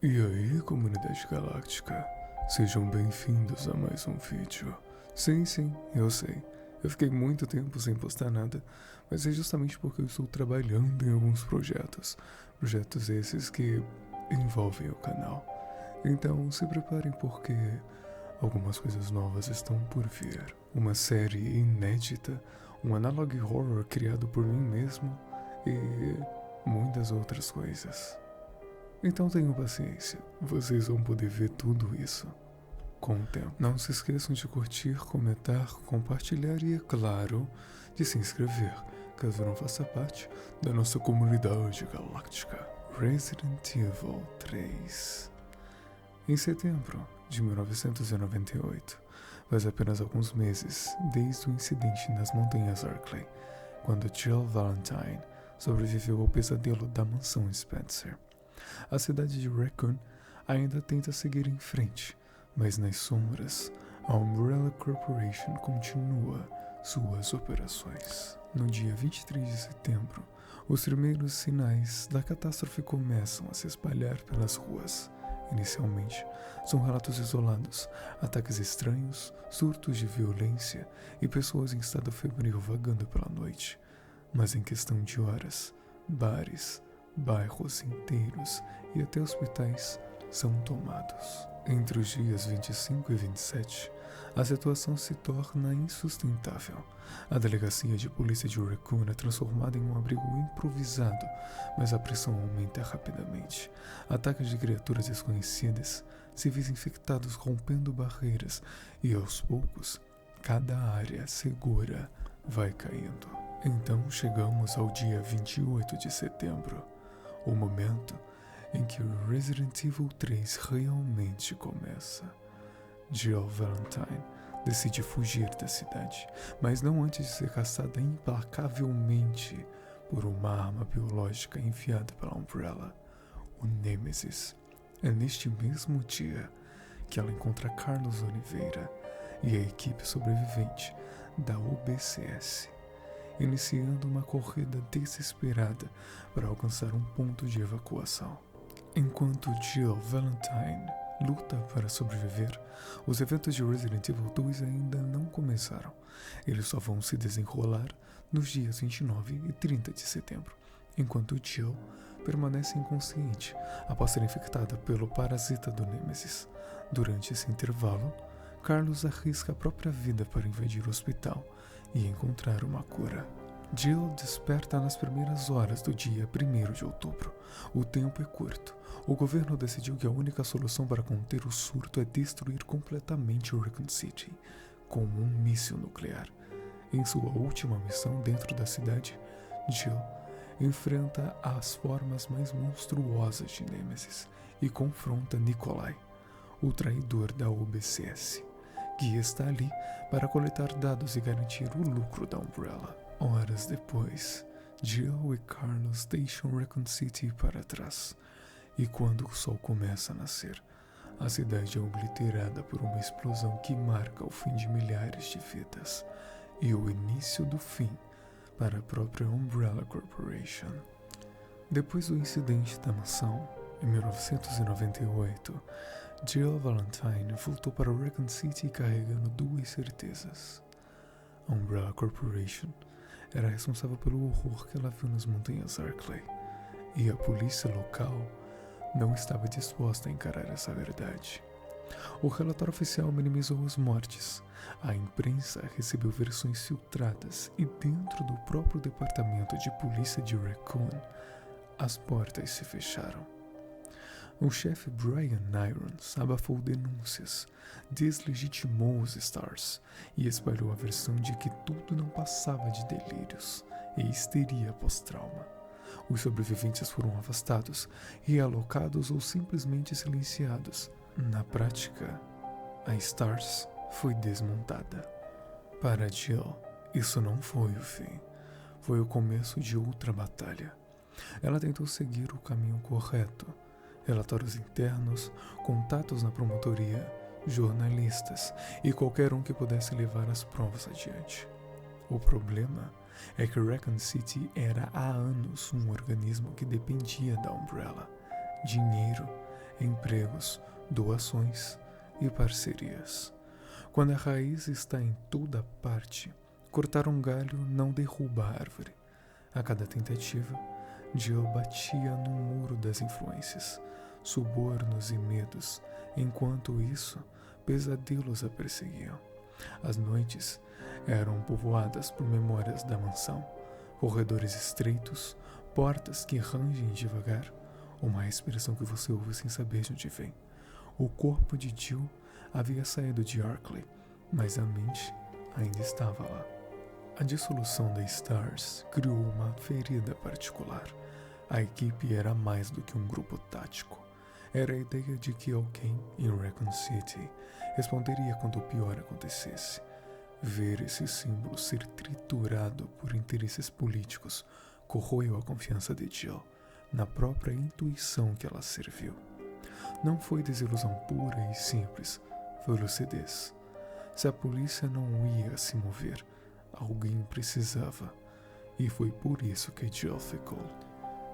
E aí, comunidade galáctica, sejam bem-vindos a mais um vídeo. Sim, eu sei, eu fiquei muito tempo sem postar nada, mas é justamente porque eu estou trabalhando em alguns projetos esses que envolvem o canal. Então se preparem porque algumas coisas novas estão por vir. Uma série inédita, um analog horror criado por mim mesmo e muitas outras coisas. Então tenham paciência, vocês vão poder ver tudo isso com o tempo. Não se esqueçam de curtir, comentar, compartilhar e, é claro, de se inscrever, caso não faça parte da nossa comunidade galáctica. Resident Evil 3. Em setembro de 1998, faz apenas alguns meses desde o incidente nas Montanhas Arklay, quando Jill Valentine sobreviveu ao pesadelo da mansão Spencer. A cidade de Raccoon ainda tenta seguir em frente, mas nas sombras, a Umbrella Corporation continua suas operações. No dia 23 de setembro, os primeiros sinais da catástrofe começam a se espalhar pelas ruas. Inicialmente, são relatos isolados, ataques estranhos, surtos de violência e pessoas em estado febril vagando pela noite. Mas em questão de horas, bares, bairros inteiros e até hospitais são tomados. Entre os dias 25 e 27, a situação se torna insustentável. A delegacia de polícia de Raccoon é transformada em um abrigo improvisado, mas a pressão aumenta rapidamente. Ataques de criaturas desconhecidas, civis infectados rompendo barreiras e, aos poucos, cada área segura vai caindo. Então chegamos ao dia 28 de setembro, o momento em que Resident Evil 3 realmente começa. Jill Valentine decide fugir da cidade, mas não antes de ser caçada implacavelmente por uma arma biológica enviada pela Umbrella, o Nemesis. É neste mesmo dia que ela encontra Carlos Oliveira e a equipe sobrevivente da UBCS, iniciando uma corrida desesperada para alcançar um ponto de evacuação. Enquanto Jill Valentine luta para sobreviver, os eventos de Resident Evil 2 ainda não começaram. Eles só vão se desenrolar nos dias 29 e 30 de setembro, enquanto Jill permanece inconsciente após ser infectada pelo parasita do Nemesis. Durante esse intervalo, Carlos arrisca a própria vida para invadir o hospital e encontrar uma cura. Jill desperta nas primeiras horas do dia 1º de outubro. O tempo é curto. O governo decidiu que a única solução para conter o surto é destruir completamente Raccoon City com um míssil nuclear. Em sua última missão dentro da cidade, Jill enfrenta as formas mais monstruosas de Nemesis e confronta Nikolai, o traidor da UBCS, que está ali para coletar dados e garantir o lucro da Umbrella. Horas depois, Jill e Carlos deixam Raccoon City para trás, e quando o sol começa a nascer, a cidade é obliterada por uma explosão que marca o fim de milhares de vidas e o início do fim para a própria Umbrella Corporation. Depois do incidente da mansão, em 1998, Jill Valentine voltou para Raccoon City carregando duas certezas. A Umbrella Corporation era responsável pelo horror que ela viu nas Montanhas Arklay, e a polícia local não estava disposta a encarar essa verdade. O relatório oficial minimizou as mortes. A imprensa recebeu versões filtradas e dentro do próprio departamento de polícia de Raccoon, as portas se fecharam. O chefe Brian Irons abafou denúncias, deslegitimou os Stars e espalhou a versão de que tudo não passava de delírios e histeria pós-trauma. Os sobreviventes foram afastados, realocados ou simplesmente silenciados. Na prática, a Stars foi desmontada. Para Jill, isso não foi o fim. Foi o começo de outra batalha. Ela tentou seguir o caminho correto. Relatórios internos, contatos na promotoria, jornalistas e qualquer um que pudesse levar as provas adiante. O problema é que Raccoon City era há anos um organismo que dependia da Umbrella. Dinheiro empregos, doações e parcerias. Quando a raiz está em toda parte, cortar um galho não derruba a árvore. A cada tentativa, Jill batia no muro das influências, subornos e medos. Enquanto isso, pesadelos a perseguiam. As noites eram povoadas por memórias da mansão, corredores estreitos, portas que rangem devagar, uma respiração que você ouve sem saber de onde vem. O corpo de Jill havia saído de Arklay, mas a mente ainda estava lá. A dissolução da Stars criou uma ferida particular. A equipe era mais do que um grupo tático. Era a ideia de que alguém em Raccoon City responderia quando o pior acontecesse. Ver esse símbolo ser triturado por interesses políticos corroeu a confiança de Jill na própria intuição que ela serviu. Não foi desilusão pura e simples, foi lucidez. Se a polícia não ia se mover, alguém precisava, e foi por isso que Jill ficou.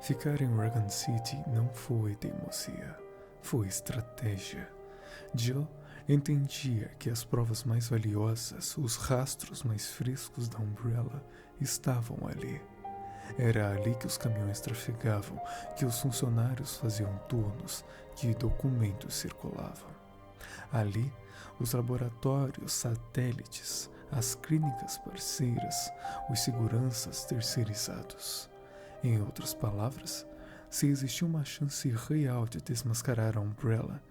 Ficar em Raccoon City não foi teimosia, foi estratégia. Jill entendia que as provas mais valiosas, os rastros mais frescos da Umbrella, estavam ali. Era ali que os caminhões trafegavam, que os funcionários faziam turnos, que documentos circulavam. Ali, os laboratórios, satélites, as clínicas parceiras, os seguranças terceirizados. Em outras palavras, se existia uma chance real de desmascarar a Umbrella,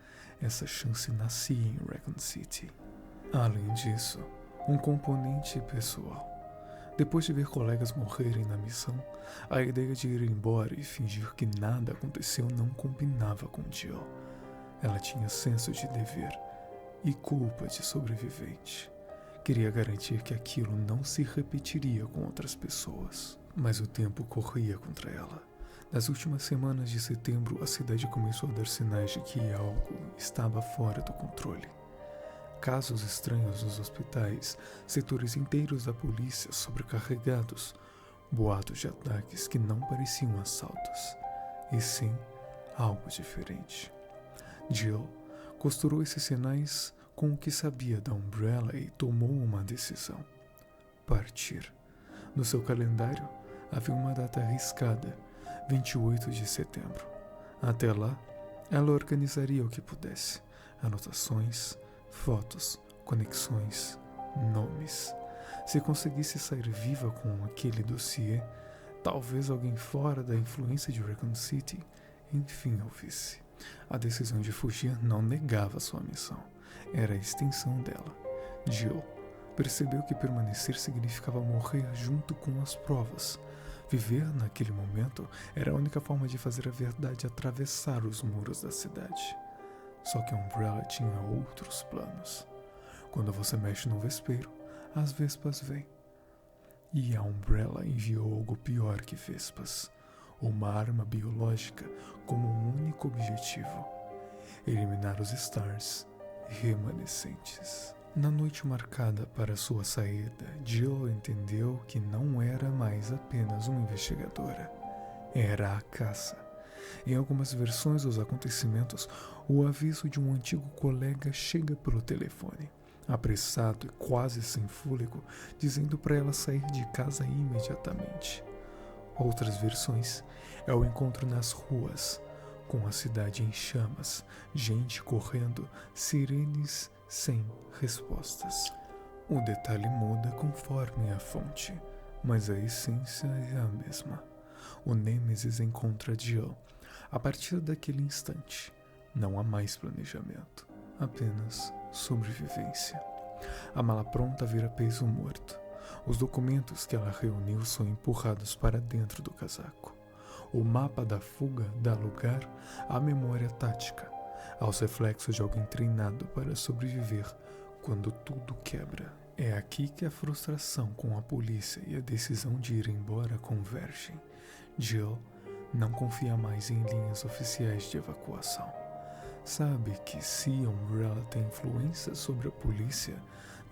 essa chance nascia em Raccoon City. Além disso, um componente pessoal. Depois de ver colegas morrerem na missão, a ideia de ir embora e fingir que nada aconteceu não combinava com Jill. Ela tinha senso de dever e culpa de sobrevivente. Queria garantir que aquilo não se repetiria com outras pessoas. Mas o tempo corria contra ela. Nas últimas semanas de setembro, a cidade começou a dar sinais de que algo estava fora do controle. Casos estranhos nos hospitais, setores inteiros da polícia sobrecarregados, boatos de ataques que não pareciam assaltos, e sim algo diferente. Jill costurou esses sinais com o que sabia da Umbrella e tomou uma decisão: partir. No seu calendário havia uma data arriscada, 28 de setembro. Até lá, ela organizaria o que pudesse: anotações, fotos, conexões, nomes. Se conseguisse sair viva com aquele dossiê, talvez alguém fora da influência de Raccoon City enfim ouvisse. A decisão de fugir não negava sua missão, era a extensão dela. Jill percebeu que permanecer significava morrer junto com as provas. Viver naquele momento era a única forma de fazer a verdade atravessar os muros da cidade. Só que a Umbrella tinha outros planos. Quando você mexe no vespeiro, as vespas vêm. E a Umbrella enviou algo pior que vespas. Uma arma biológica com um único objetivo: eliminar os Stars remanescentes. Na noite marcada para sua saída, Jill entendeu que não era mais apenas uma investigadora. Era a caça. Em algumas versões dos acontecimentos, o aviso de um antigo colega chega pelo telefone, apressado e quase sem fôlego, dizendo para ela sair de casa imediatamente. Outras versões é o encontro nas ruas, com a cidade em chamas, gente correndo, sirenes sem respostas. O detalhe muda conforme a fonte, mas a essência é a mesma. O Nêmesis encontra Jill. A partir daquele instante, não há mais planejamento, apenas sobrevivência. A mala pronta vira peso morto. Os documentos que ela reuniu são empurrados para dentro do casaco. O mapa da fuga dá lugar à memória tática, aos reflexos de alguém treinado para sobreviver quando tudo quebra. É aqui que a frustração com a polícia e a decisão de ir embora convergem. Jill não confia mais em linhas oficiais de evacuação. Sabe que se a Umbrella tem influência sobre a polícia,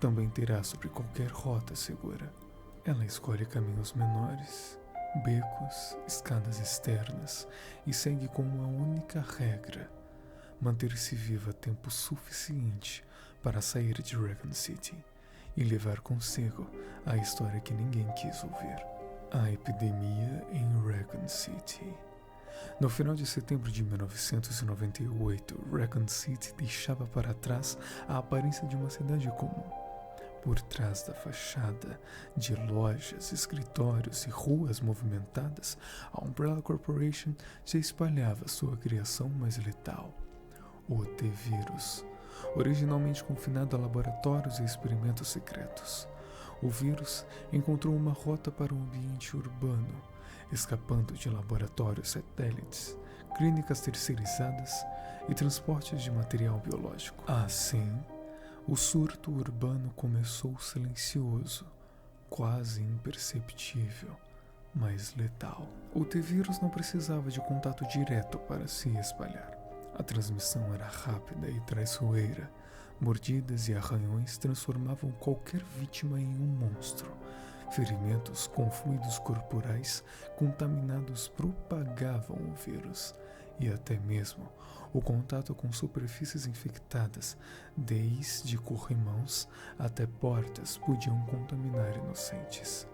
também terá sobre qualquer rota segura. Ela escolhe caminhos menores, becos, escadas externas, e segue com uma única regra: manter-se viva tempo suficiente para sair de Raccoon City e levar consigo a história que ninguém quis ouvir. A epidemia em Raccoon City. No final de setembro de 1998, Raccoon City deixava para trás a aparência de uma cidade comum. Por trás da fachada de lojas, escritórios e ruas movimentadas, a Umbrella Corporation se espalhava sua criação mais letal, o T-Vírus. Originalmente confinado a laboratórios e experimentos secretos, o vírus encontrou uma rota para o ambiente urbano, escapando de laboratórios satélites, clínicas terceirizadas e transportes de material biológico. Assim, o surto urbano começou silencioso, quase imperceptível, mas letal. O T-Vírus não precisava de contato direto para se espalhar. A transmissão era rápida e traiçoeira. Mordidas e arranhões transformavam qualquer vítima em um monstro. Ferimentos com fluidos corporais contaminados propagavam o vírus. E até mesmo o contato com superfícies infectadas, desde corrimãos até portas, podiam contaminar inocentes.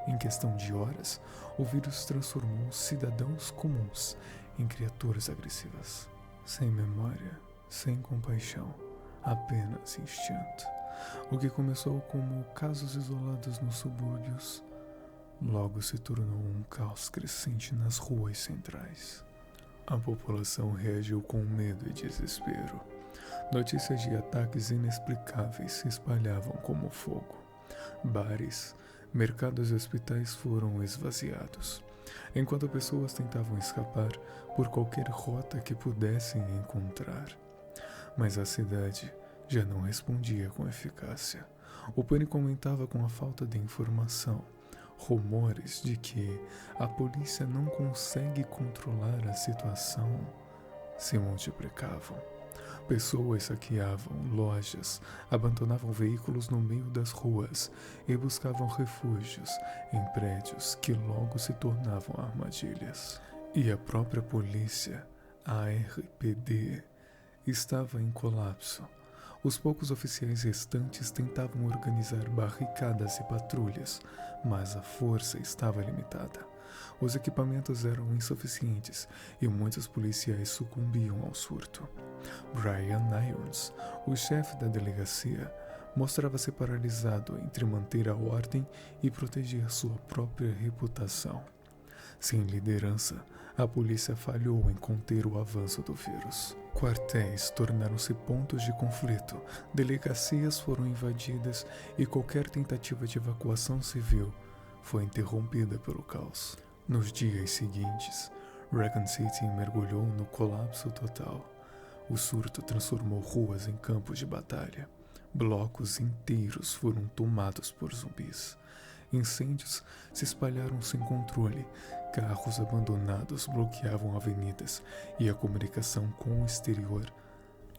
Em questão de horas, o vírus transformou cidadãos comuns em criaturas agressivas. Sem memória, sem compaixão, apenas instinto. O que começou como casos isolados nos subúrbios, logo se tornou um caos crescente nas ruas centrais. A população reagiu com medo e desespero. Notícias de ataques inexplicáveis se espalhavam como fogo. Bares, mercados e hospitais foram esvaziados, enquanto pessoas tentavam escapar por qualquer rota que pudessem encontrar. Mas a cidade já não respondia com eficácia. O pânico aumentava com a falta de informação. Rumores de que a polícia não consegue controlar a situação se multiplicavam. Pessoas saqueavam lojas, abandonavam veículos no meio das ruas e buscavam refúgios em prédios que logo se tornavam armadilhas. E a própria polícia, a RPD, estava em colapso. Os poucos oficiais restantes tentavam organizar barricadas e patrulhas, mas a força estava limitada. Os equipamentos eram insuficientes e muitos policiais sucumbiam ao surto. Brian Irons, o chefe da delegacia, mostrava-se paralisado entre manter a ordem e proteger sua própria reputação. Sem liderança, a polícia falhou em conter o avanço do vírus. Quartéis tornaram-se pontos de conflito, delegacias foram invadidas e qualquer tentativa de evacuação civil foi interrompida pelo caos. Nos dias seguintes, Raccoon City mergulhou no colapso total. O surto transformou ruas em campos de batalha. Blocos inteiros foram tomados por zumbis. Incêndios se espalharam sem controle, carros abandonados bloqueavam avenidas e a comunicação com o exterior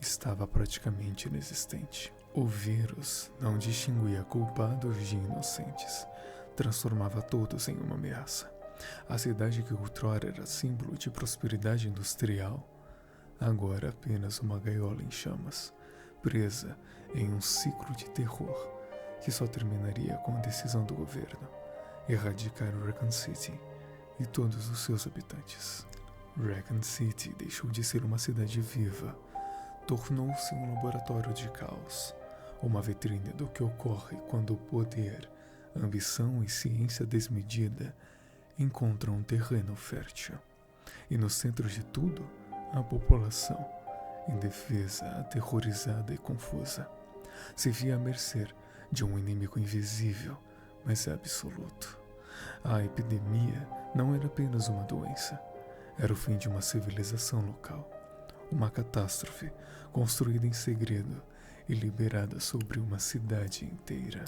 estava praticamente inexistente. O vírus não distinguia culpados de inocentes, transformava todos em uma ameaça. A cidade que outrora era símbolo de prosperidade industrial, agora apenas uma gaiola em chamas, presa em um ciclo de terror que só terminaria com a decisão do governo erradicar Raccoon City e todos os seus habitantes. Raccoon City deixou de ser uma cidade viva, tornou-se um laboratório de caos, uma vitrine do que ocorre quando o poder, ambição e ciência desmedida encontram um terreno fértil. E no centro de tudo, a população, indefesa, aterrorizada e confusa, se via à mercê de um inimigo invisível, mas absoluto. A epidemia não era apenas uma doença, era o fim de uma civilização local, uma catástrofe construída em segredo e liberada sobre uma cidade inteira.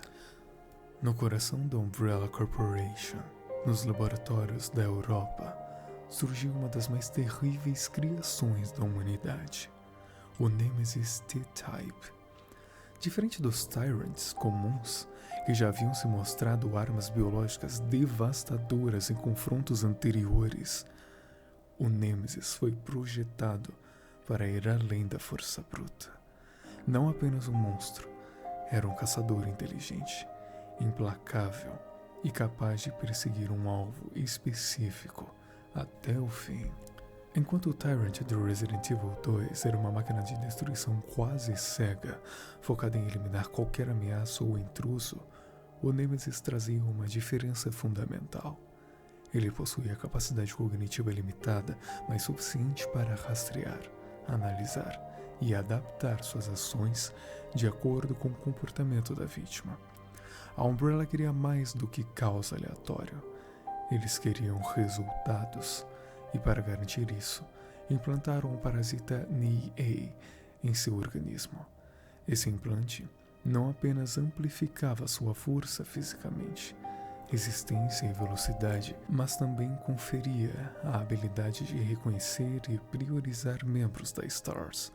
No coração da Umbrella Corporation, nos laboratórios da Europa, surgiu uma das mais terríveis criações da humanidade, o Nemesis T-Type. Diferente dos Tyrants comuns, que já haviam se mostrado armas biológicas devastadoras em confrontos anteriores, o Nemesis foi projetado para ir além da força bruta. Não apenas um monstro, era um caçador inteligente, implacável e capaz de perseguir um alvo específico até o fim. Enquanto o Tyrant do Resident Evil 2 era uma máquina de destruição quase cega, focada em eliminar qualquer ameaça ou intruso, o Nemesis trazia uma diferença fundamental. Ele possuía capacidade cognitiva limitada, mas suficiente para rastrear, analisar e adaptar suas ações de acordo com o comportamento da vítima. A Umbrella queria mais do que caos aleatório. Eles queriam resultados, e para garantir isso, implantaram o parasita Ni-A em seu organismo. Esse implante não apenas amplificava sua força fisicamente, resistência e velocidade, mas também conferia a habilidade de reconhecer e priorizar membros da STARS,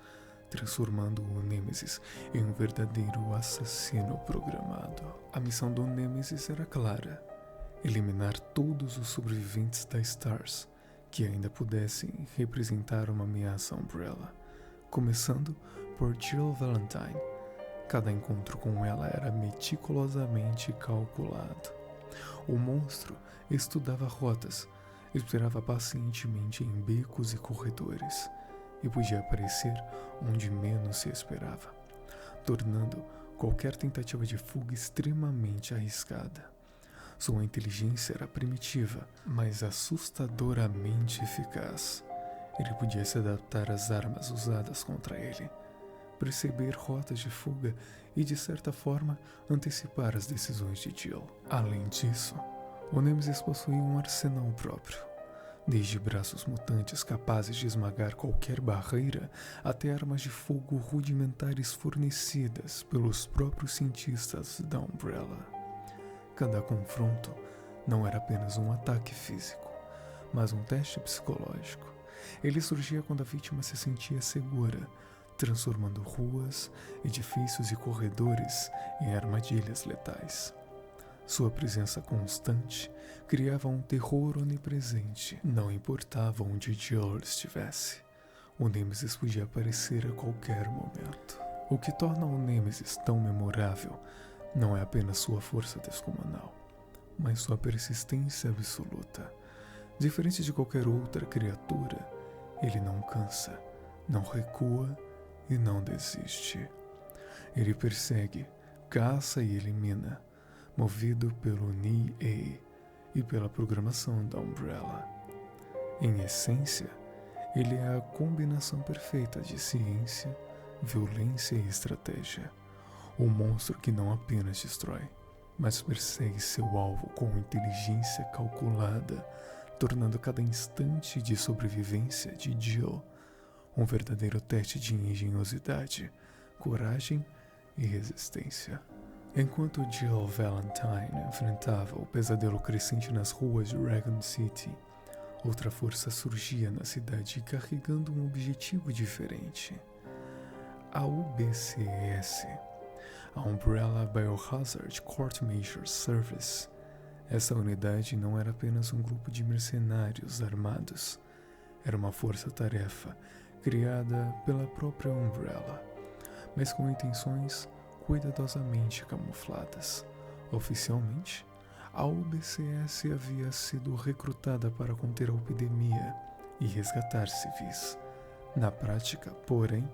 transformando o Nemesis em um verdadeiro assassino programado. A missão do Nemesis era clara: eliminar todos os sobreviventes da STARS que ainda pudessem representar uma ameaça à Umbrella, começando por Jill Valentine. Cada encontro com ela era meticulosamente calculado. O monstro estudava rotas, esperava pacientemente em becos e corredores, e podia aparecer onde menos se esperava, tornando qualquer tentativa de fuga extremamente arriscada. Sua inteligência era primitiva, mas assustadoramente eficaz. Ele podia se adaptar às armas usadas contra ele, perceber rotas de fuga e, de certa forma, antecipar as decisões de Jill. Além disso, o Nemesis possuía um arsenal próprio, desde braços mutantes capazes de esmagar qualquer barreira até armas de fogo rudimentares fornecidas pelos próprios cientistas da Umbrella. Cada confronto não era apenas um ataque físico, mas um teste psicológico. Ele surgia quando a vítima se sentia segura, transformando ruas, edifícios e corredores em armadilhas letais. Sua presença constante criava um terror onipresente. Não importava onde Jill estivesse, o Nemesis podia aparecer a qualquer momento. O que torna o Nemesis tão memorável não é apenas sua força descomunal, mas sua persistência absoluta. Diferente de qualquer outra criatura, ele não cansa, não recua e não desiste. Ele persegue, caça e elimina, movido pelo Ni-A e pela programação da Umbrella. Em essência, ele é a combinação perfeita de ciência, violência e estratégia. Um monstro que não apenas destrói, mas persegue seu alvo com inteligência calculada, tornando cada instante de sobrevivência de Jill um verdadeiro teste de engenhosidade, coragem e resistência. Enquanto Jill Valentine enfrentava o pesadelo crescente nas ruas de Raccoon City, outra força surgia na cidade carregando um objetivo diferente: a UBCS, a Umbrella Biohazard Countermeasures Service. Essa unidade não era apenas um grupo de mercenários armados, era uma força-tarefa criada pela própria Umbrella, mas com intenções cuidadosamente camufladas. Oficialmente, a UBCS havia sido recrutada para conter a epidemia e resgatar civis. Na prática, porém,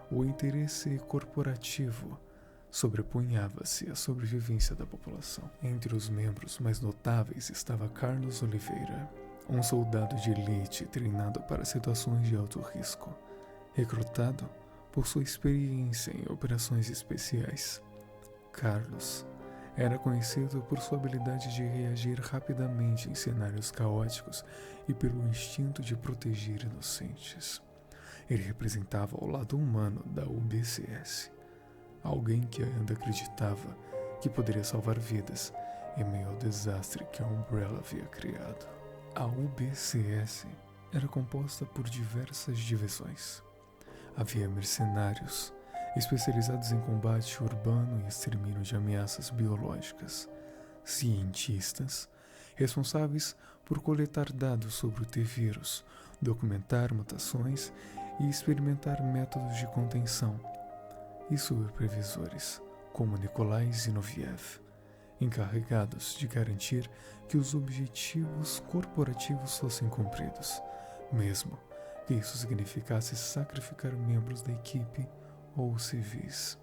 o interesse corporativo sobrepunhava-se à sobrevivência da população. Entre os membros mais notáveis estava Carlos Oliveira, um soldado de elite treinado para situações de alto risco, recrutado por sua experiência em operações especiais. Carlos era conhecido por sua habilidade de reagir rapidamente em cenários caóticos e pelo instinto de proteger inocentes. Ele representava o lado humano da UBCS, alguém que ainda acreditava que poderia salvar vidas em meio ao desastre que a Umbrella havia criado. A UBCS era composta por diversas divisões. Havia mercenários, especializados em combate urbano e extermínio de ameaças biológicas, cientistas, responsáveis por coletar dados sobre o T-vírus, documentar mutações e experimentar métodos de contenção, e supervisores, como Nikolai Zinoviev, encarregados de garantir que os objetivos corporativos fossem cumpridos, mesmo que isso significasse sacrificar membros da equipe ou civis.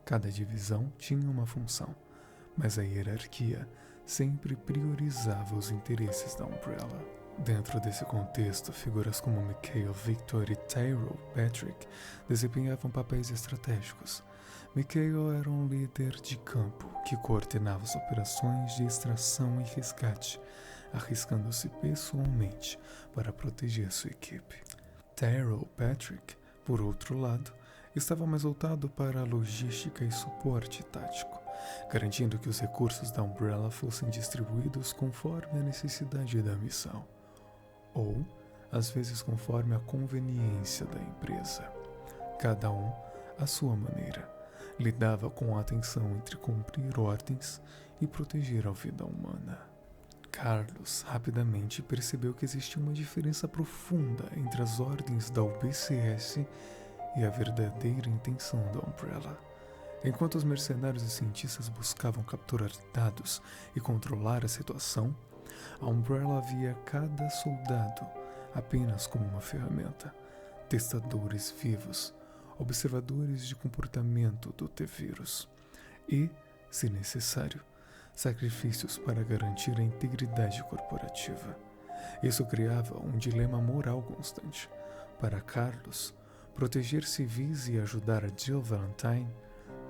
Cada divisão tinha uma função, mas a hierarquia sempre priorizava os interesses da Umbrella. Dentro desse contexto, figuras como Mikhail Victor e Tyrell Patrick desempenhavam papéis estratégicos. Mikhail era um líder de campo que coordenava as operações de extração e resgate, arriscando-se pessoalmente para proteger sua equipe. Tyrell Patrick, por outro lado, estava mais voltado para a logística e suporte tático, garantindo que os recursos da Umbrella fossem distribuídos conforme a necessidade da missão, ou, às vezes, conforme a conveniência da empresa. Cada um, à sua maneira, lidava com a tensão entre cumprir ordens e proteger a vida humana. Carlos rapidamente percebeu que existia uma diferença profunda entre as ordens da UBCS e a verdadeira intenção da Umbrella. Enquanto os mercenários e cientistas buscavam capturar dados e controlar a situação, a Umbrella via cada soldado apenas como uma ferramenta, testadores vivos, observadores de comportamento do T-Vírus e, se necessário, sacrifícios para garantir a integridade corporativa. Isso criava um dilema moral constante. Para Carlos, proteger civis e ajudar a Jill Valentine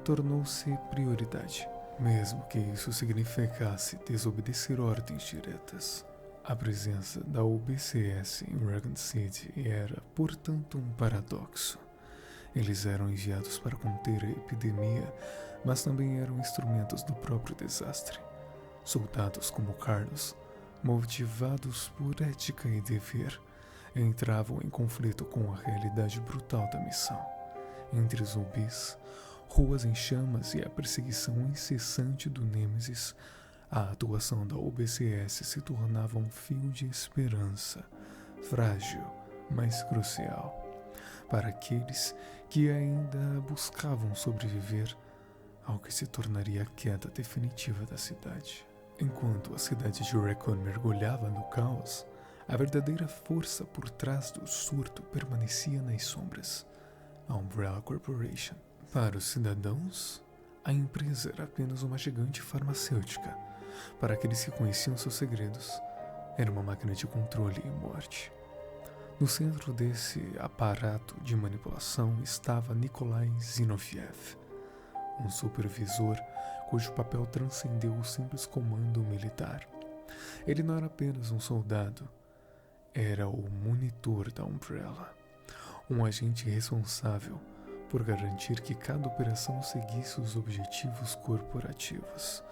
tornou-se prioridade, mesmo que isso significasse desobedecer ordens diretas. A presença da UBCS em Raccoon City era, portanto, um paradoxo. Eles eram enviados para conter a epidemia, mas também eram instrumentos do próprio desastre. Soldados como Carlos, motivados por ética e dever, entravam em conflito com a realidade brutal da missão. Entre zumbis, ruas em chamas e a perseguição incessante do Nêmesis, a atuação da UBCS se tornava um fio de esperança, frágil, mas crucial, para aqueles que ainda buscavam sobreviver ao que se tornaria a queda definitiva da cidade. Enquanto a cidade de Raccoon mergulhava no caos, a verdadeira força por trás do surto permanecia nas sombras, a Umbrella Corporation. Para os cidadãos, a empresa era apenas uma gigante farmacêutica. Para aqueles que conheciam seus segredos, era uma máquina de controle e morte. No centro desse aparato de manipulação estava Nikolai Zinoviev, um supervisor cujo papel transcendeu o simples comando militar. Ele não era apenas um soldado, era o monitor da Umbrella, um agente responsável por garantir que cada operação seguisse os objetivos corporativos,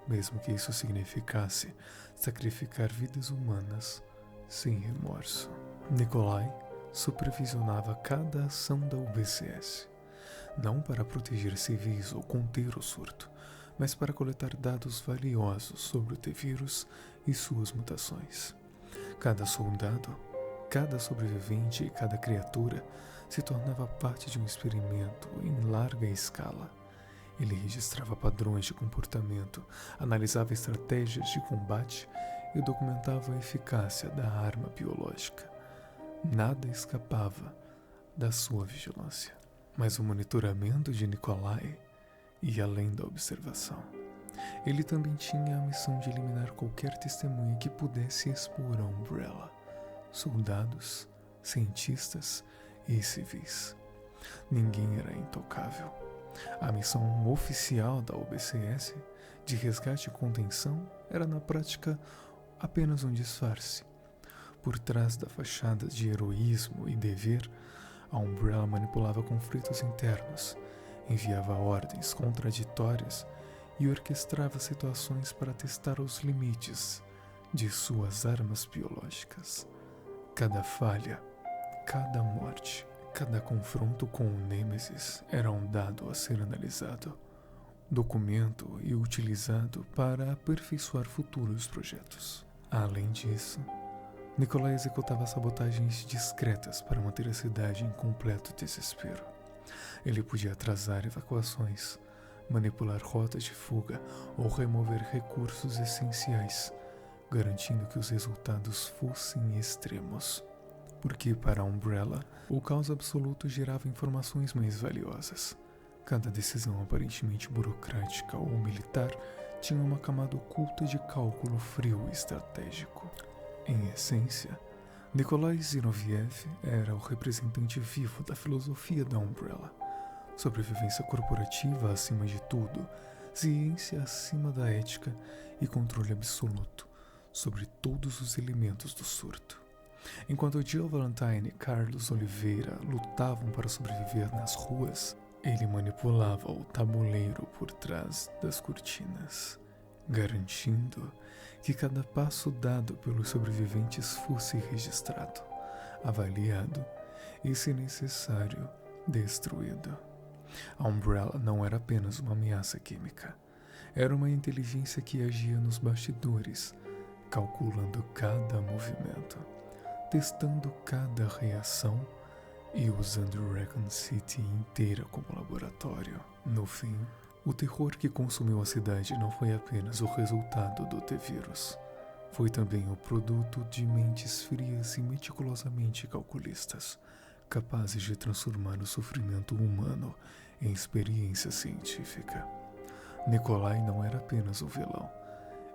mesmo que isso significasse sacrificar vidas humanas sem remorso. Nikolai supervisionava cada ação da UBCS, não para proteger civis ou conter o surto, mas para coletar dados valiosos sobre o T-Vírus e suas mutações. Cada soldado, cada sobrevivente e cada criatura se tornava parte de um experimento em larga escala. Ele registrava padrões de comportamento, analisava estratégias de combate e documentava a eficácia da arma biológica. Nada escapava da sua vigilância. Mas o monitoramento de Nikolai ia além da observação. Ele também tinha a missão de eliminar qualquer testemunha que pudesse expor a Umbrella, soldados, cientistas e civis. Ninguém era intocável. A missão oficial da UBCS de resgate e contenção era na prática apenas um disfarce. Por trás da fachada de heroísmo e dever, a Umbrella manipulava conflitos internos, enviava ordens contraditórias e orquestrava situações para testar os limites de suas armas biológicas. Cada falha, cada morte, cada confronto com o Nêmesis era um dado a ser analisado, documento e utilizado para aperfeiçoar futuros projetos. Além disso, Nikolai executava sabotagens discretas para manter a cidade em completo desespero. Ele podia atrasar evacuações, manipular rotas de fuga ou remover recursos essenciais, garantindo que os resultados fossem extremos. Porque, para a Umbrella, o caos absoluto gerava informações mais valiosas. Cada decisão aparentemente burocrática ou militar tinha uma camada oculta de cálculo frio e estratégico. Em essência, Nikolai Zinoviev era o representante vivo da filosofia da Umbrella. Sobrevivência corporativa acima de tudo, ciência acima da ética e controle absoluto sobre todos os elementos do surto. Enquanto Jill Valentine e Carlos Oliveira lutavam para sobreviver nas ruas, ele manipulava o tabuleiro por trás das cortinas, garantindo que cada passo dado pelos sobreviventes fosse registrado, avaliado e, se necessário, destruído. A Umbrella não era apenas uma ameaça química. Era uma inteligência que agia nos bastidores, calculando cada movimento, testando cada reação e usando Raccoon City inteira como laboratório. No fim, o terror que consumiu a cidade não foi apenas o resultado do T-Vírus. Foi também o produto de mentes frias e meticulosamente calculistas, capazes de transformar o sofrimento humano em experiência científica. Nikolai não era apenas o vilão.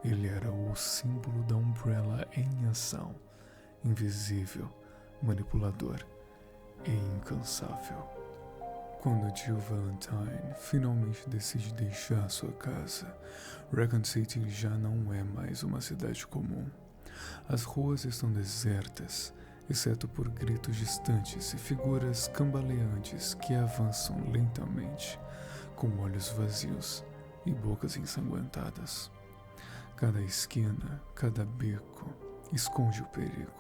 Ele era o símbolo da Umbrella em ação, invisível, manipulador e incansável. Quando Jill Valentine finalmente decide deixar sua casa, Raccoon City já não é mais uma cidade comum. As ruas estão desertas, exceto por gritos distantes e figuras cambaleantes que avançam lentamente, com olhos vazios e bocas ensanguentadas. Cada esquina, cada beco, esconde o perigo.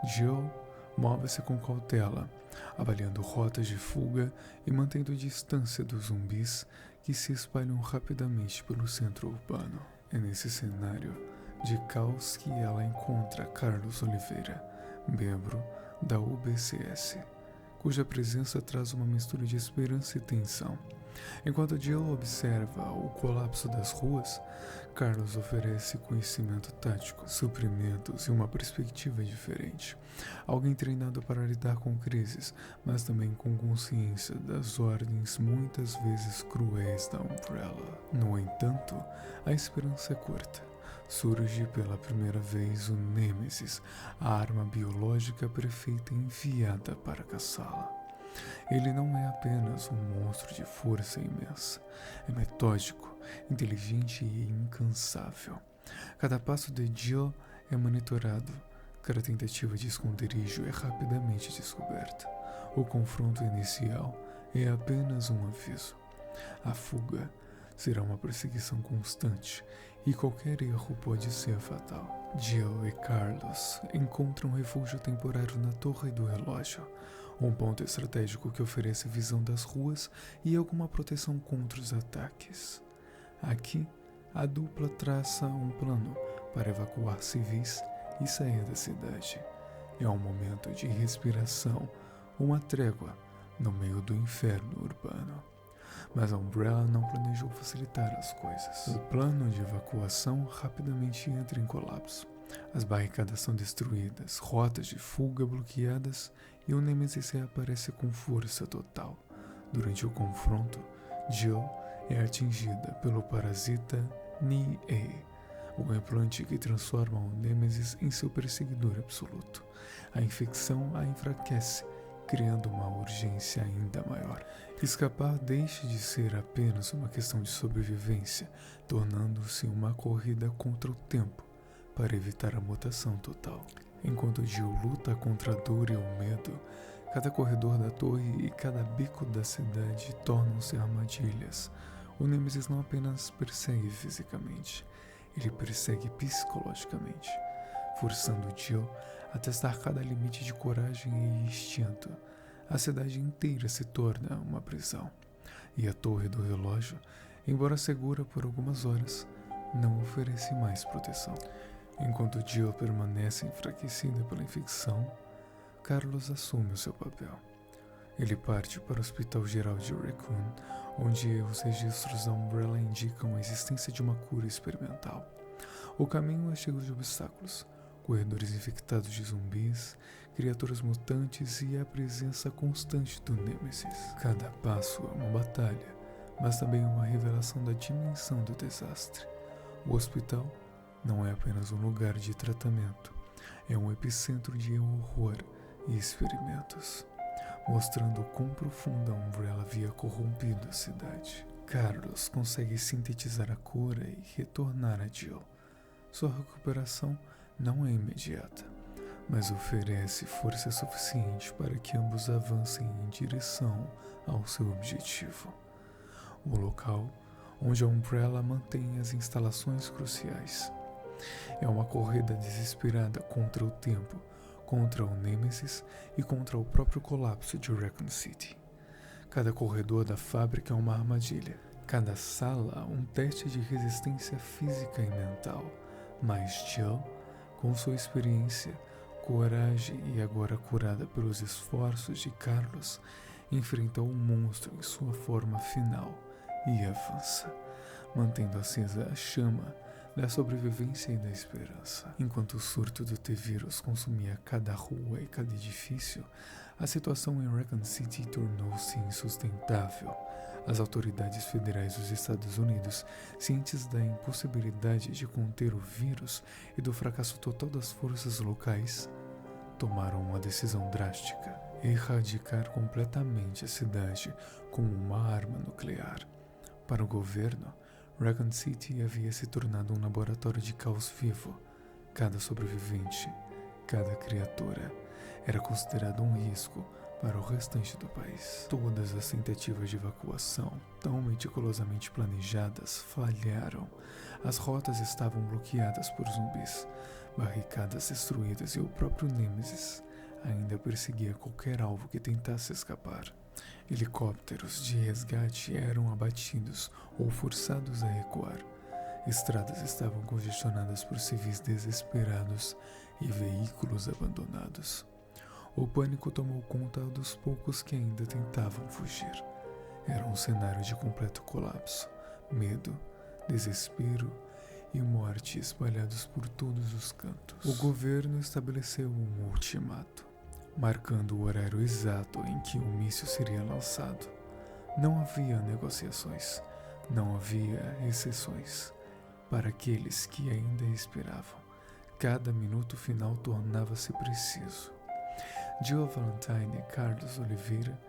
Jill move-se com cautela, avaliando rotas de fuga e mantendo distância dos zumbis que se espalham rapidamente pelo centro urbano. É nesse cenário de caos que ela encontra Carlos Oliveira, membro da UBCS, cuja presença traz uma mistura de esperança e tensão. Enquanto Jill observa o colapso das ruas, Carlos oferece conhecimento tático, suprimentos e uma perspectiva diferente. Alguém treinado para lidar com crises, mas também com consciência das ordens muitas vezes cruéis da Umbrella. No entanto, a esperança é curta. Surge pela primeira vez o Nêmesis, a arma biológica perfeita enviada para caçá-la. Ele não é apenas um monstro de força imensa. É metódico, inteligente e incansável. Cada passo de Jill é monitorado. Cada tentativa de esconderijo é rapidamente descoberta. O confronto inicial é apenas um aviso. A fuga será uma perseguição constante e qualquer erro pode ser fatal. Jill e Carlos encontram refúgio temporário na Torre do Relógio, um ponto estratégico que oferece visão das ruas e alguma proteção contra os ataques. Aqui, a dupla traça um plano para evacuar civis e sair da cidade. É um momento de respiração, uma trégua no meio do inferno urbano. Mas a Umbrella não planejou facilitar as coisas. O plano de evacuação rapidamente entra em colapso. As barricadas são destruídas, rotas de fuga bloqueadas e o Nêmesis reaparece com força total. Durante o confronto, Jill é atingida pelo parasita Ni-A, o implante que transforma o Nêmesis em seu perseguidor absoluto. A infecção a enfraquece, criando uma urgência ainda maior. Escapar deixa de ser apenas uma questão de sobrevivência, tornando-se uma corrida contra o tempo para evitar a mutação total. Enquanto Jill luta contra a dor e o medo, cada corredor da torre e cada beco da cidade tornam-se armadilhas. O Nêmesis não apenas persegue fisicamente, ele persegue psicologicamente, forçando Jill a testar cada limite de coragem e instinto. A cidade inteira se torna uma prisão, e a Torre do Relógio, embora segura por algumas horas, não oferece mais proteção. Enquanto Jill permanece enfraquecida pela infecção, Carlos assume o seu papel. Ele parte para o Hospital Geral de Raccoon, onde os registros da Umbrella indicam a existência de uma cura experimental. O caminho é cheio de obstáculos, corredores infectados de zumbis, criaturas mutantes e a presença constante do Nêmesis. Cada passo é uma batalha, mas também uma revelação da dimensão do desastre. O hospital não é apenas um lugar de tratamento, é um epicentro de horror e experimentos, mostrando o quão profunda a Umbrella havia corrompido a cidade. Carlos consegue sintetizar a cura e retornar a Jill. Sua recuperação não é imediata, mas oferece força suficiente para que ambos avancem em direção ao seu objetivo. O local onde a Umbrella mantém as instalações cruciais. É uma corrida desesperada contra o tempo, contra o Nêmesis e contra o próprio colapso de Raccoon City. Cada corredor da fábrica é uma armadilha, cada sala um teste de resistência física e mental, mas Jill, com sua experiência, coragem e agora curada pelos esforços de Carlos, enfrenta o monstro em sua forma final e avança, mantendo acesa a chama da sobrevivência e da esperança. Enquanto o surto do T-Vírus consumia cada rua e cada edifício, a situação em Raccoon City tornou-se insustentável. As autoridades federais dos Estados Unidos, cientes da impossibilidade de conter o vírus e do fracasso total das forças locais, tomaram uma decisão drástica: erradicar completamente a cidade com uma arma nuclear. Para o governo, Raccoon City havia se tornado um laboratório de caos vivo. Cada sobrevivente, cada criatura, era considerado um risco para o restante do país. Todas as tentativas de evacuação, tão meticulosamente planejadas, falharam. As rotas estavam bloqueadas por zumbis, barricadas destruídas e o próprio Nêmesis ainda perseguia qualquer alvo que tentasse escapar. Helicópteros de resgate eram abatidos ou forçados a recuar. Estradas estavam congestionadas por civis desesperados e veículos abandonados. O pânico tomou conta dos poucos que ainda tentavam fugir. Era um cenário de completo colapso, medo, desespero e morte espalhados por todos os cantos. O governo estabeleceu um ultimato, marcando o horário exato em que o míssil seria lançado. Não havia negociações, não havia exceções. Para aqueles que ainda esperavam, cada minuto final tornava-se preciso. Jill Valentine e Carlos Oliveira,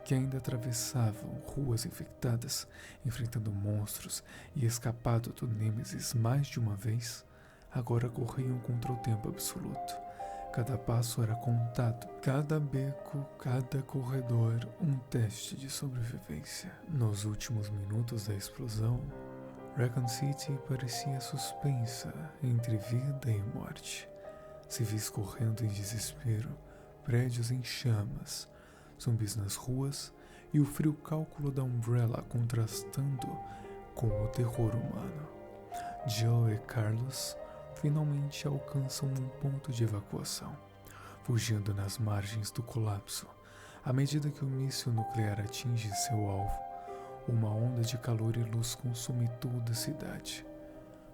que ainda atravessavam ruas infectadas, enfrentando monstros e escapado do Nêmesis mais de uma vez, agora corriam contra o tempo absoluto. Cada passo era contado, cada beco, cada corredor, um teste de sobrevivência. Nos últimos minutos da explosão, Raccoon City parecia suspensa entre vida e morte. Civis correndo em desespero, prédios em chamas, zumbis nas ruas e o frio cálculo da Umbrella contrastando com o terror humano. Jill e Carlos finalmente alcançam um ponto de evacuação, fugindo nas margens do colapso. À medida que o míssil nuclear atinge seu alvo, uma onda de calor e luz consome toda a cidade.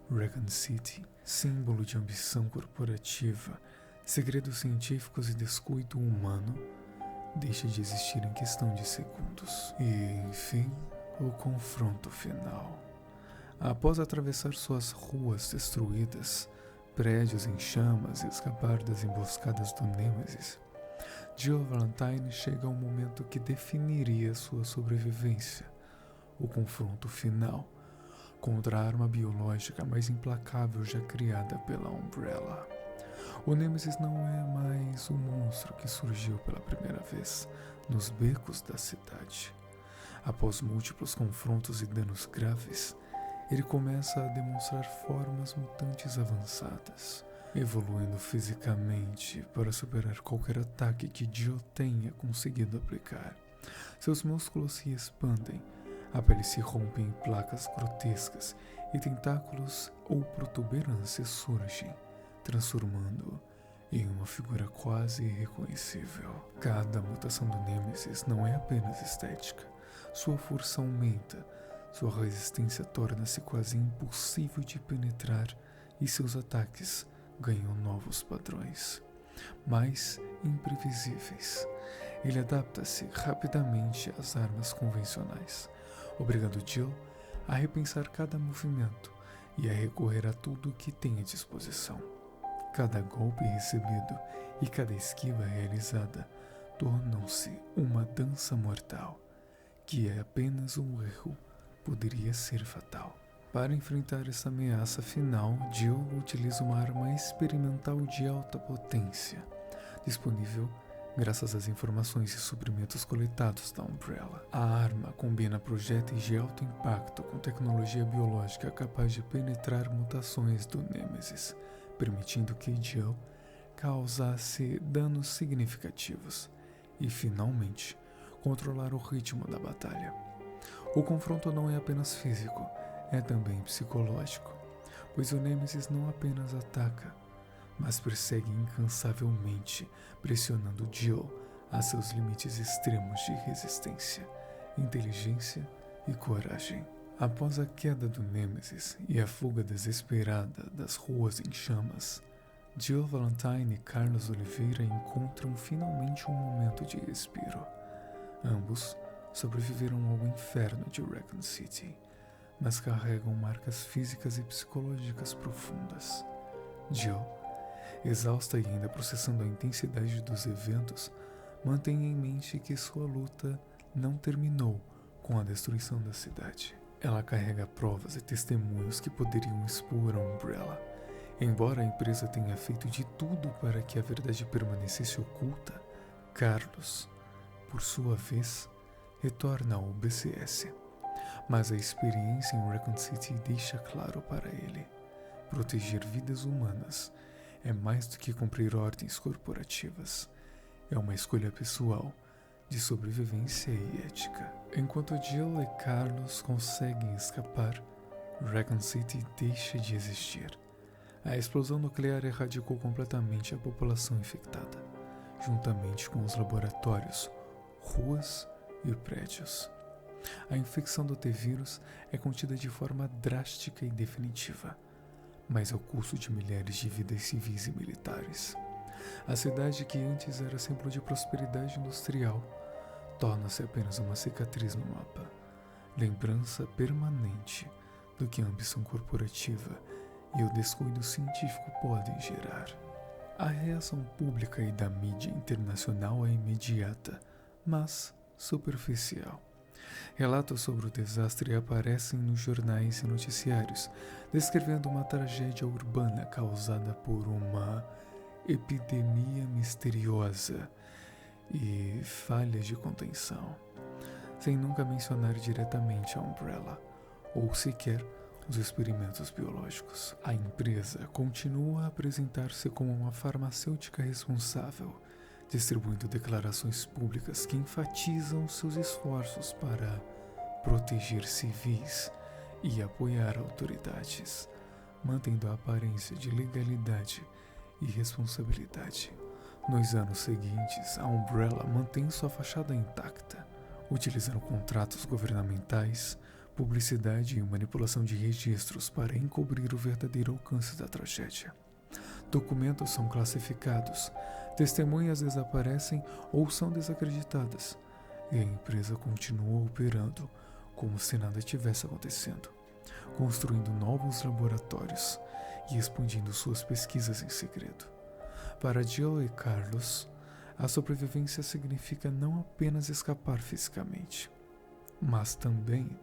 Raccoon City, símbolo de ambição corporativa, segredos científicos e descuido humano, deixa de existir em questão de segundos. E, enfim, o confronto final. Após atravessar suas ruas destruídas, prédios em chamas e escapar das emboscadas do Nêmesis, Jill Valentine chega ao momento que definiria sua sobrevivência: o confronto final contra a arma biológica mais implacável já criada pela Umbrella. O Nêmesis não é mais o monstro que surgiu pela primeira vez nos becos da cidade. Após múltiplos confrontos e danos graves, ele começa a demonstrar formas mutantes avançadas, evoluindo fisicamente para superar qualquer ataque que Jill tenha conseguido aplicar. Seus músculos se expandem, a pele se rompe em placas grotescas e tentáculos ou protuberâncias surgem, transformando-o em uma figura quase irreconhecível. Cada mutação do Nêmesis não é apenas estética. Sua força aumenta, sua resistência torna-se quase impossível de penetrar e seus ataques ganham novos padrões, mais imprevisíveis. Ele adapta-se rapidamente às armas convencionais, obrigando Jill a repensar cada movimento e a recorrer a tudo o que tem à disposição. Cada golpe recebido e cada esquiva realizada tornam-se uma dança mortal, que é apenas um erro poderia ser fatal. Para enfrentar essa ameaça final, Jill utiliza uma arma experimental de alta potência, disponível graças às informações e suprimentos coletados da Umbrella. A arma combina projéteis de alto impacto com tecnologia biológica capaz de penetrar mutações do Nêmesis, permitindo que Jill causasse danos significativos e, finalmente, controlar o ritmo da batalha. O confronto não é apenas físico, é também psicológico, pois o Nêmesis não apenas ataca, mas persegue incansavelmente, pressionando Jill a seus limites extremos de resistência, inteligência e coragem. Após a queda do Nêmesis e a fuga desesperada das ruas em chamas, Jill Valentine e Carlos Oliveira encontram finalmente um momento de respiro. Ambos sobreviveram ao inferno de Raccoon City, mas carregam marcas físicas e psicológicas profundas. Jill, exausta e ainda processando a intensidade dos eventos, mantém em mente que sua luta não terminou com a destruição da cidade. Ela carrega provas e testemunhos que poderiam expor a Umbrella. Embora a empresa tenha feito de tudo para que a verdade permanecesse oculta, Carlos, por sua vez, retorna ao BCS. Mas a experiência em Raccoon City deixa claro para ele: proteger vidas humanas é mais do que cumprir ordens corporativas. É uma escolha pessoal de sobrevivência e ética. Enquanto Jill e Carlos conseguem escapar, Raccoon City deixa de existir. A explosão nuclear erradicou completamente a população infectada, juntamente com os laboratórios, ruas e prédios. A infecção do T-vírus é contida de forma drástica e definitiva, mas ao custo de milhares de vidas civis e militares. A cidade, que antes era símbolo de prosperidade industrial, torna-se apenas uma cicatriz no mapa, lembrança permanente do que a ambição corporativa e o descuido científico podem gerar. A reação pública e da mídia internacional é imediata, mas superficial. Relatos sobre o desastre aparecem nos jornais e noticiários, descrevendo uma tragédia urbana causada por uma epidemia misteriosa e falhas de contenção, sem nunca mencionar diretamente a Umbrella, ou sequer os experimentos biológicos. A empresa continua a apresentar-se como uma farmacêutica responsável, distribuindo declarações públicas que enfatizam seus esforços para proteger civis e apoiar autoridades, mantendo a aparência de legalidade e responsabilidade. Nos anos seguintes, a Umbrella mantém sua fachada intacta, utilizando contratos governamentais, publicidade e manipulação de registros para encobrir o verdadeiro alcance da tragédia. Documentos são classificados, testemunhas desaparecem ou são desacreditadas, e a empresa continua operando como se nada tivesse acontecendo, construindo novos laboratórios e expandindo suas pesquisas em segredo. Para Jill e Carlos, a sobrevivência significa não apenas escapar fisicamente, mas também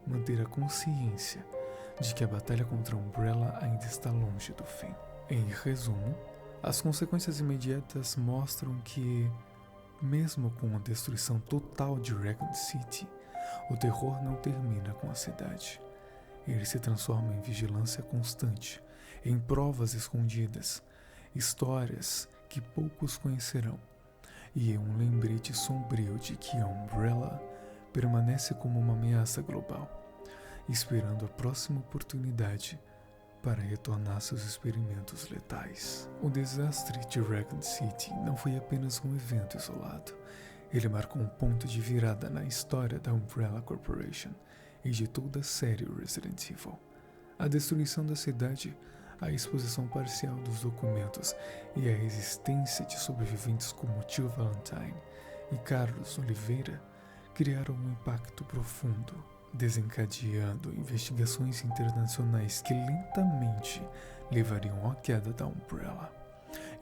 manter a consciência de que a batalha contra a Umbrella ainda está longe do fim. Em resumo, as consequências imediatas mostram que, mesmo com a destruição total de Raccoon City, o terror não termina com a cidade. Ele se transforma em vigilância constante, em provas escondidas, histórias que poucos conhecerão, e em um lembrete sombrio de que a Umbrella permanece como uma ameaça global, esperando a próxima oportunidade para retornar seus experimentos letais. O desastre de Raccoon City não foi apenas um evento isolado. Ele marcou um ponto de virada na história da Umbrella Corporation e de toda a série Resident Evil. A destruição da cidade, a exposição parcial dos documentos e a resistência de sobreviventes como Jill Valentine e Carlos Oliveira criaram um impacto profundo, desencadeando investigações internacionais que lentamente levariam à queda da Umbrella.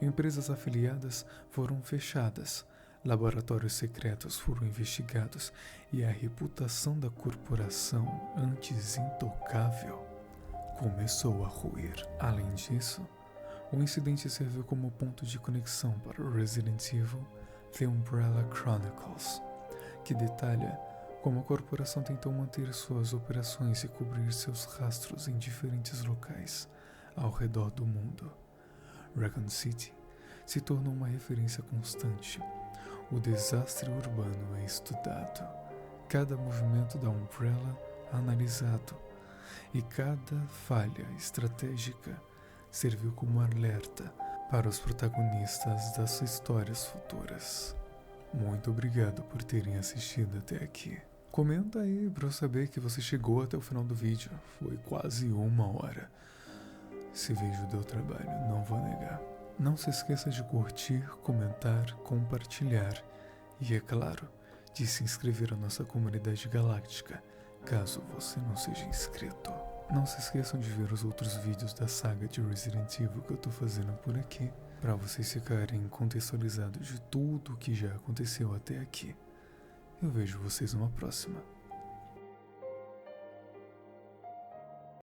Empresas afiliadas foram fechadas, laboratórios secretos foram investigados e a reputação da corporação, antes intocável, começou a ruir. Além disso, o incidente serviu como ponto de conexão para o Resident Evil The Umbrella Chronicles, que detalha como a corporação tentou manter suas operações e cobrir seus rastros em diferentes locais ao redor do mundo. Raccoon City se tornou uma referência constante. O desastre urbano é estudado, cada movimento da Umbrella analisado e cada falha estratégica serviu como alerta para os protagonistas das histórias futuras. Muito obrigado por terem assistido até aqui. Comenta aí para eu saber que você chegou até o final do vídeo. Foi quase 1 hora. Esse vídeo deu trabalho, não vou negar. Não se esqueça de curtir, comentar, compartilhar e, é claro, de se inscrever na nossa comunidade galáctica, caso você não seja inscrito. Não se esqueçam de ver os outros vídeos da saga de Resident Evil que eu tô fazendo por aqui, para vocês ficarem contextualizados de tudo o que já aconteceu até aqui. Eu vejo vocês numa próxima.